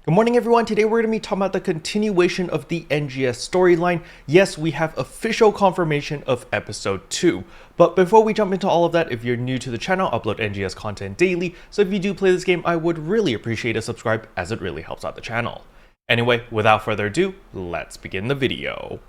Good morning everyone, today we're going to be talking about the continuation of the NGS storyline. Yes, we have official confirmation of episode 2. But before we jump into all of that, if you're new to the channel, I upload NGS content daily. So if you do play this game, I would really appreciate a subscribe as it really helps out the channel. Anyway, without further ado, let's begin the video.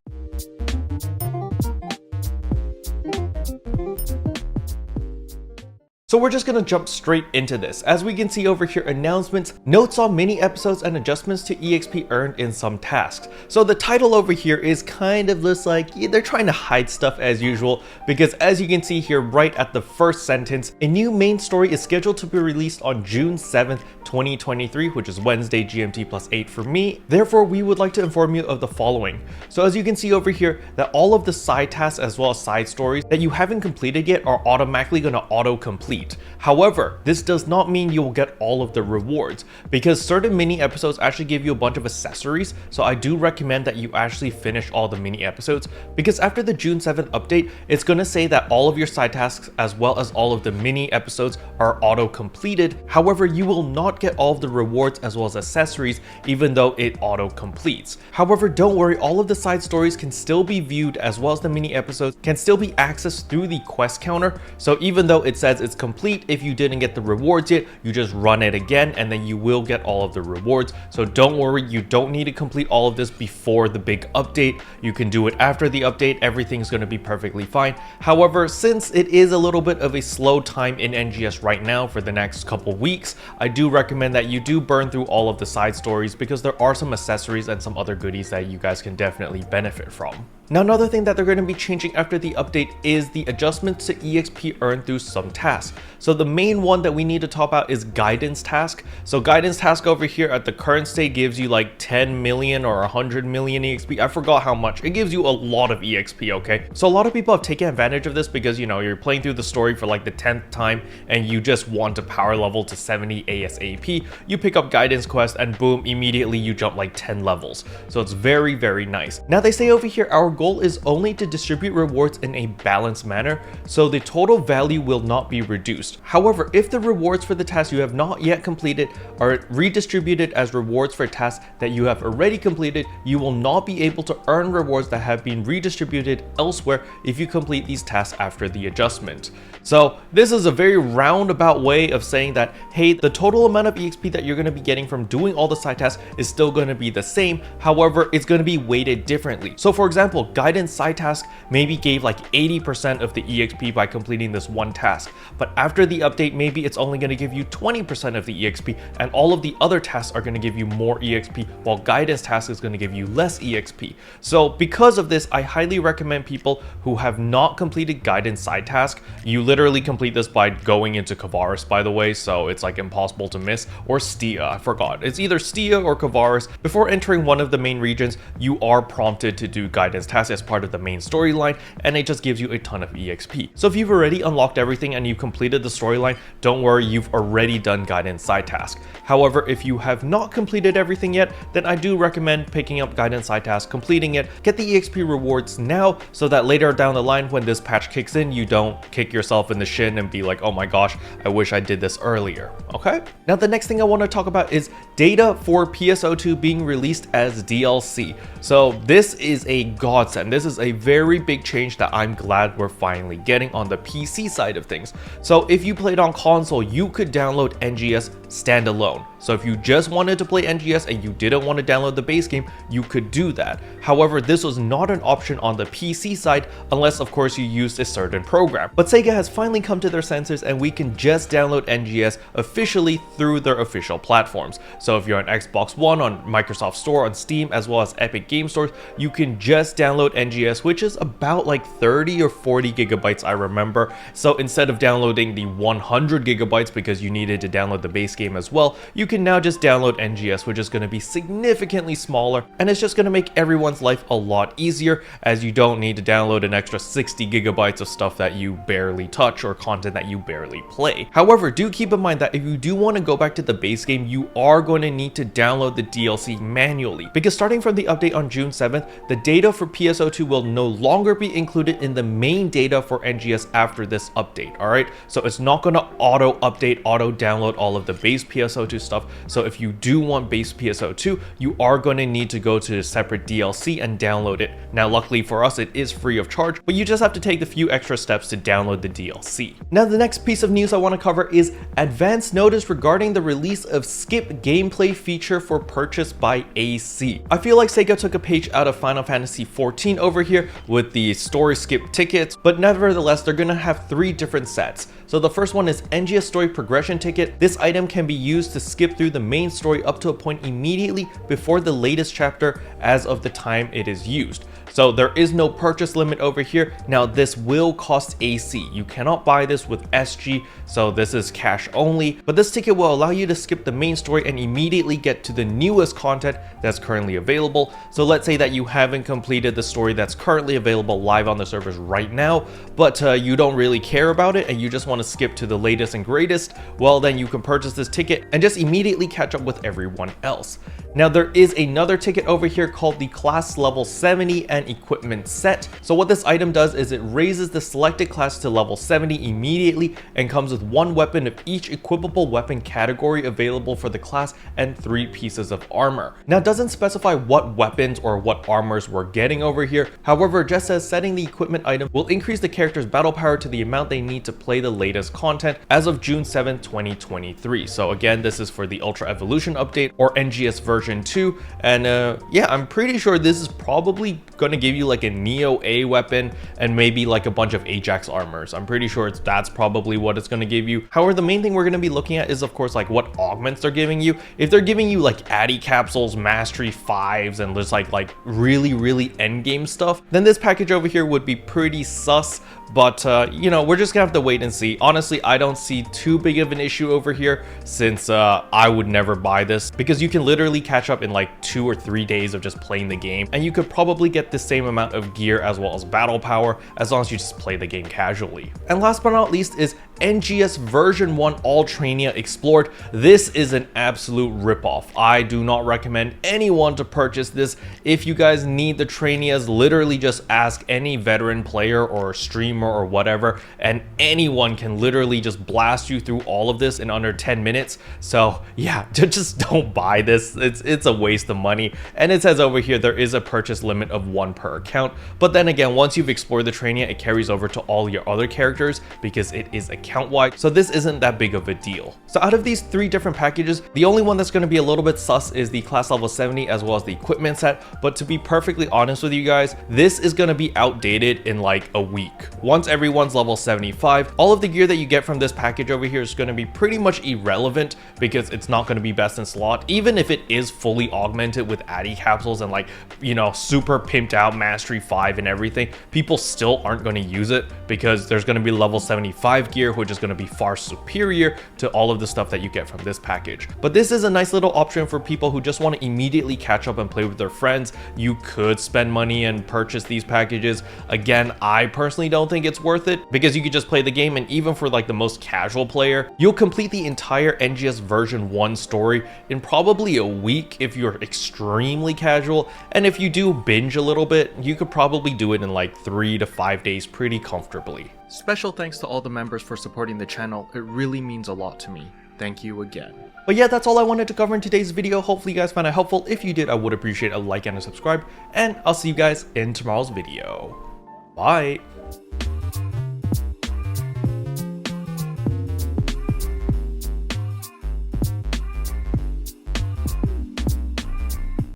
So we're just gonna jump straight into this. As we can see over here, announcements, notes on mini episodes, and adjustments to EXP earned in some tasks. So the title over here is kind of just like, they're trying to hide stuff as usual, because as you can see here right at the first sentence, a new main story is scheduled to be released on June 7th, 2023, which is Wednesday GMT +8 for me. Therefore, we would like to inform you of the following. So as you can see over here, that all of the side tasks as well as side stories that you haven't completed yet are automatically gonna auto-complete. However, this does not mean you will get all of the rewards, because certain mini episodes actually give you a bunch of accessories, so I do recommend that you actually finish all the mini episodes, because after the June 7th update, it's going to say that all of your side tasks as well as all of the mini episodes are auto-completed. However, you will not get all of the rewards as well as accessories, even though it auto-completes. However, don't worry, all of the side stories can still be viewed as well as the mini episodes can still be accessed through the quest counter, so even though it says it's complete, if you didn't get the rewards yet, you just run it again and then you will get all of the rewards. So don't worry, you don't need to complete all of this before the big update. You can do it after the update. Everything's going to be perfectly fine. However, since it is a little bit of a slow time in NGS right now for the next couple weeks, I do recommend that you do burn through all of the side stories, because there are some accessories and some other goodies that you guys can definitely benefit from. Now, another thing that they're going to be changing after the update is the adjustments to EXP earned through some tasks. So the main one that we need to talk about is guidance task. So guidance task over here at the current state gives you like 10 million or 100 million EXP. I forgot how much. It gives you a lot of EXP, okay? So a lot of people have taken advantage of this because, you know, you're playing through the story for like the 10th time and you just want to power level to 70 ASAP. You pick up guidance quest and boom, immediately you jump like 10 levels. So it's very, very nice. Now they say over here, our goal is only to distribute rewards in a balanced manner, so the total value will not be reduced. However, if the rewards for the tasks you have not yet completed are redistributed as rewards for tasks that you have already completed, you will not be able to earn rewards that have been redistributed elsewhere if you complete these tasks after the adjustment. So this is a very roundabout way of saying that, hey, the total amount of EXP that you're going to be getting from doing all the side tasks is still going to be the same. However, it's going to be weighted differently. So for example, guidance side task maybe gave like 80% of the EXP by completing this one task, but after the update, maybe it's only going to give you 20% of the EXP, and all of the other tasks are going to give you more EXP, while guidance task is going to give you less EXP. So because of this, I highly recommend people who have not completed guidance side task, you literally complete this by going into Kavaris, by the way, so it's like impossible to miss, or Stia, I forgot. It's either Stia or Kavaris. Before entering one of the main regions, you are prompted to do guidance task as part of the main storyline, and it just gives you a ton of EXP. So if you've already unlocked everything and you've completed the storyline, don't worry, you've already done guidance side task. However, if you have not completed everything yet, then I do recommend picking up guidance side task, completing it, get the EXP rewards now, so that later down the line when this patch kicks in, you don't kick yourself in the shin and be like, oh my gosh, I wish I did this earlier. Okay? Now the next thing I want to talk about is data for PSO2 being released as DLC. So this is a godsend. This is a very big change that I'm glad we're finally getting on the PC side of things. So if you played on console, you could download NGS standalone. So if you just wanted to play NGS and you didn't want to download the base game, you could do that. However, this was not an option on the PC side unless of course you used a certain program. But Sega has finally come to their senses and we can just download NGS officially through their official platforms. So if you're on Xbox One, on Microsoft Store, on Steam, as well as Epic Game Stores, you can just download NGS, which is about like 30 or 40 gigabytes, I remember. So instead of downloading the 100 gigabytes because you needed to download the base game as well, you can now just download NGS, which is going to be significantly smaller, and it's just going to make everyone's life a lot easier, as you don't need to download an extra 60 gigabytes of stuff that you barely touch or content that you barely play. However, do keep in mind that if you do want to go back to the base game, you are going to need to download the DLC manually, because starting from the update on June 7th, the data for PSO2 will no longer be included in the main data for NGS after this update. All right, so it's not going to auto update, auto download all of the base PSO2 stuff. stuff. So if you do want base PSO2, you are going to need to go to a separate DLC and download it. Now luckily for us, it is free of charge, but you just have to take the few extra steps to download the DLC. Now the next piece of news I want to cover is advance notice regarding the release of skip gameplay feature for purchase by AC. I feel like Sega took a page out of Final Fantasy 14 over here with the story skip tickets, but nevertheless they're gonna have 3 different sets. So the first one is NGS story progression ticket. This item can be used to skip through the main story up to a point immediately before the latest chapter as of the time it is used. So there is no purchase limit over here. Now this will cost AC. You cannot buy this with SG, so this is cash only. But this ticket will allow you to skip the main story and immediately get to the newest content that's currently available. So let's say that you haven't completed the story that's currently available live on the servers right now, but you don't really care about it and you just want to skip to the latest and greatest. Well, then you can purchase this ticket and just immediately catch up with everyone else. Now there is another ticket over here called the class level 70 and equipment set. So what this item does is it raises the selected class to level 70 immediately and comes with 1 weapon of each equipable weapon category available for the class and 3 pieces of armor. Now it doesn't specify what weapons or what armors we're getting over here. However, it just says setting the equipment item will increase the character's battle power to the amount they need to play the latest content as of June 7, 2023. So again, this is for the Ultra Evolution update or NGS version 2. And yeah, I'm pretty sure this is probably going to give you like a Neo A weapon and maybe like a bunch of Ajax armors. I'm pretty sure that's probably what it's going to give you. However, the main thing we're going to be looking at is of course like what augments they're giving you. If they're giving you like Addy capsules, mastery 5s, and just like really end game stuff, then this package over here would be pretty sus. But you know, we're just gonna have to wait and see. Honestly, I don't see too big of an issue over here since I would never buy this because you can literally catch up in like 2 or 3 days of just playing the game, and you could probably get the same amount of gear as well as battle power as long as you just play the game casually. And last but not least is NGS version 1 All Trainia Explored. This is an absolute ripoff. I do not recommend anyone to purchase this. If you guys need the Trainias, literally just ask any veteran player or streamer or whatever, and anyone can literally just blast you through all of this in under 10 minutes. So yeah, just don't buy this. It's a waste of money. And it says over here there is a purchase limit of 1 per account, but then again, once you've explored the Trainia, it carries over to all your other characters because it is account wide, so this isn't that big of a deal. So out of these 3 different packages, the only one that's going to be a little bit sus is the class level 70 as well as the equipment set. But to be perfectly honest with you guys, this is going to be outdated in like a week. Once everyone's level 75, all of the gear that you get from this package over here is going to be pretty much irrelevant because it's not going to be best in slot. Even if it is fully augmented with Addy capsules and like, you know, super pimped out mastery 5 and everything, people still aren't going to use it because there's going to be level 75 gear, which is going to be far superior to all of the stuff that you get from this package. But this is a nice little option for people who just want to immediately catch up and play with their friends. You could spend money and purchase these packages. Again, I personally don't think it's worth it because you could just play the game, and even for like the most casual player, you'll complete the entire NGS version 1 story in probably a week if you're extremely casual. And if you do binge a little bit, you could probably do it in like 3 to 5 days pretty comfortably. Special thanks to all the members for supporting the channel. It really means a lot to me. Thank you again. But yeah, that's all I wanted to cover in today's video. Hopefully you guys found it helpful. If you did, I would appreciate a like and a subscribe, and I'll see you guys in tomorrow's video. Bye.